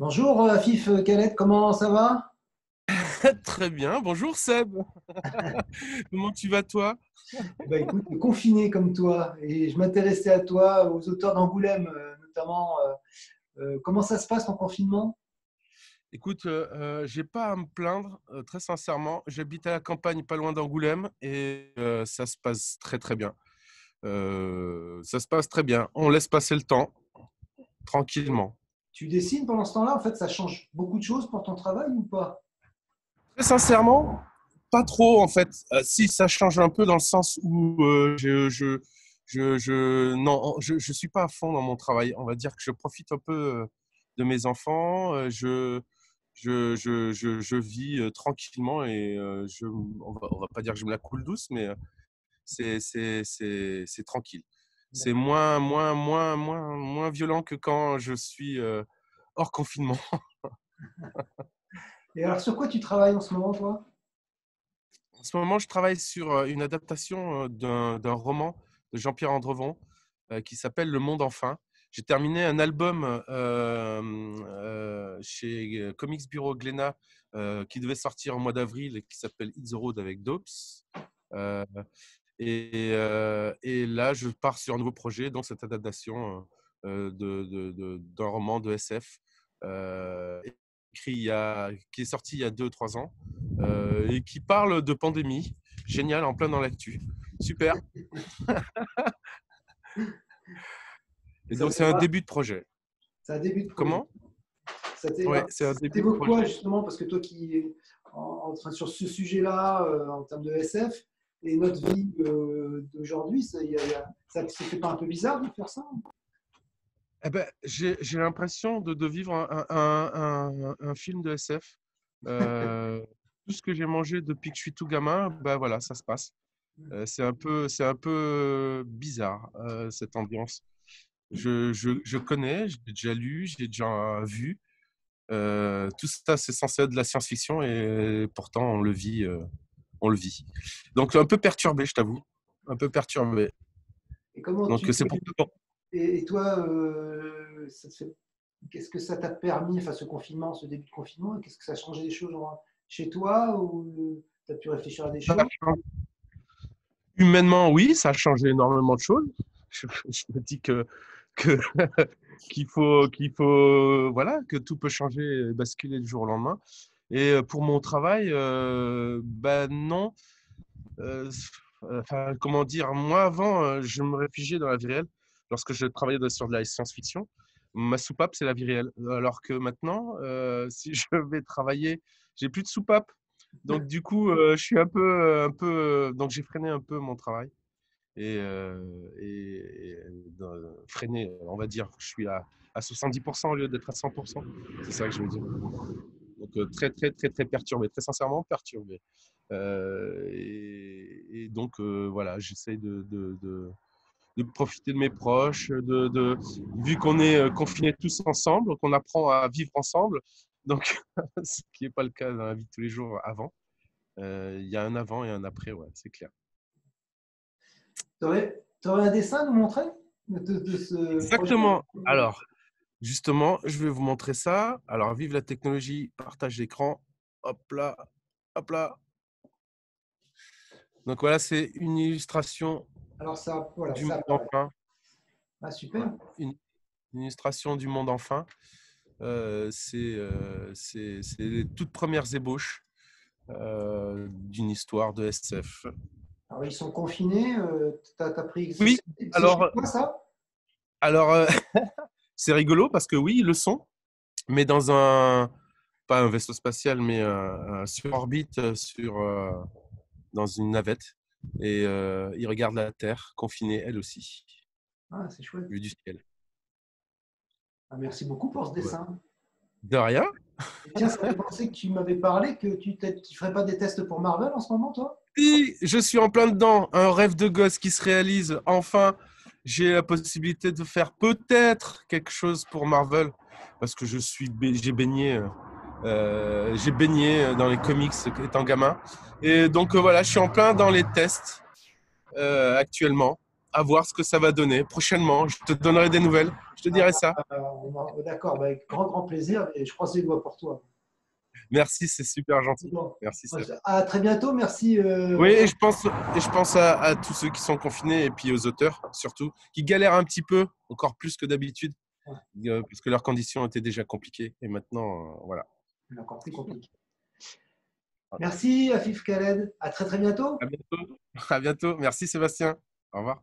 Bonjour Afif Khaled, comment ça va? Très bien. Bonjour Seb. Comment tu vas toi? Écoute, confiné comme toi, et je m'intéressais à toi, aux auteurs d'Angoulême notamment. Comment ça se passe en confinement? Écoute, j'ai pas à me plaindre, très sincèrement. J'habite à la campagne, pas loin d'Angoulême, et ça se passe très très bien. Ça se passe très bien. On laisse passer le temps tranquillement. Tu dessines pendant ce temps-là? En fait, ça change beaucoup de choses pour ton travail ou pas? Très sincèrement, pas trop en fait. Si ça change un peu dans le sens où non, je suis pas à fond dans mon travail. On va dire que je profite un peu de mes enfants. Je vis tranquillement et on va pas dire que je me la coule douce, mais c'est tranquille. C'est moins violent que quand je suis hors confinement. Et alors, sur quoi tu travailles en ce moment, toi? En ce moment, je travaille sur une adaptation d'un roman de Jean-Pierre Andrevon qui s'appelle Le Monde Enfin. J'ai terminé un album chez Comics Bureau Glénat qui devait sortir au mois d'avril et qui s'appelle Hit the Road avec Dops. Euh, et là, je pars sur un nouveau projet, donc cette adaptation d'un roman de SF écrit qui est sorti il y a 2 ou 3 ans et qui parle de pandémie. Génial, en plein dans l'actu. Super. Et Ça donc, c'est un t'évoque début de projet. ça début de projet. Comment? Ouais, c'est un Ça début de t'évoque quoi projet. justement? Parce que toi qui es sur ce sujet-là, en termes de SF, et notre vie d'aujourd'hui, ça te fait pas un peu bizarre de faire ça? Eh ben, j'ai l'impression de vivre un film de SF. Euh, Tout ce que j'ai mangé depuis que je suis tout gamin, ben voilà, ça se passe. C'est un peu bizarre, cette ambiance. Je connais, j'ai déjà lu, j'ai déjà vu. Tout ça, c'est censé être de la science-fiction et pourtant, on le vit. On le vit. Donc, un peu perturbé, je t'avoue. Un peu perturbé. Et comment Donc, tu c'est pour ça. et toi, qu'est-ce que ça t'a permis, enfin ce confinement, ce début de confinement, qu'est-ce que ça a changé des choses chez toi ou tu as pu réfléchir à des choses? Humainement, oui, ça a changé énormément de choses. Je me dis que voilà, que tout peut changer et basculer du jour au lendemain. Et pour mon travail, ben non. Euh, enfin, comment dire, moi avant, je me réfugiais dans la vie réelle lorsque je travaillais sur de la science-fiction. Ma soupape, c'est la vie réelle. Alors que maintenant, si je vais travailler, j'ai plus de soupape. Donc du coup, je suis donc j'ai freiné un peu mon travail et freiné, on va dire que je suis à 70% au lieu d'être à 100%. C'est ça que je veux dire. Donc très très très très perturbé, très sincèrement perturbé. Et donc voilà, j'essaye de profiter de mes proches, vu qu'on est confinés tous ensemble, qu'on apprend à vivre ensemble. Donc ce qui n'est pas le cas dans la vie de tous les jours avant. Il y a un avant et un après, ouais, c'est clair. Tu aurais un dessin à nous montrer de ce projet? Exactement. Alors, justement, je vais vous montrer ça. Alors, vive la technologie, partage d'écran. Hop là, hop là. Donc voilà, c'est une illustration Alors ça, voilà, du ça monde apparaît. enfin. Ah, Ouais, super. une illustration du monde enfin. C'est les toutes premières ébauches d'une histoire de SF. Alors ils sont confinés, t'as pris, Oui, c'est chez alors, toi ça? alors c'est rigolo parce que oui, ils le sont, mais pas un vaisseau spatial, mais sur orbite, dans une navette. Et ils regardent la Terre, confinée elle aussi, Ah, c'est chouette. vue du ciel. Ah, merci beaucoup pour ce Ouais. dessin. De rien. Et tiens, ça me fait penser que tu m'avais parlé que tu ferais pas des tests pour Marvel en ce moment, toi? Si je suis en plein dedans, un rêve de gosse qui se réalise, enfin, j'ai la possibilité de faire peut-être quelque chose pour Marvel, parce que j'ai baigné dans les comics étant gamin. Et donc voilà, je suis en plein dans les tests actuellement, à voir ce que ça va donner. Prochainement, je te donnerai des nouvelles, je te dirai ça. D'accord, bah, avec grand, grand plaisir et je croise les doigts pour toi. Merci, c'est super gentil. Bon. Merci, Seb. À très bientôt, merci. Oui, et je pense à tous ceux qui sont confinés et puis aux auteurs, surtout, qui galèrent un petit peu, encore plus que d'habitude, parce que leurs conditions étaient déjà compliquées. Et maintenant, voilà. C'est encore plus compliqué. Merci, Afif Khaled. À très, très bientôt. À bientôt. À bientôt. Merci, Sébastien. Au revoir.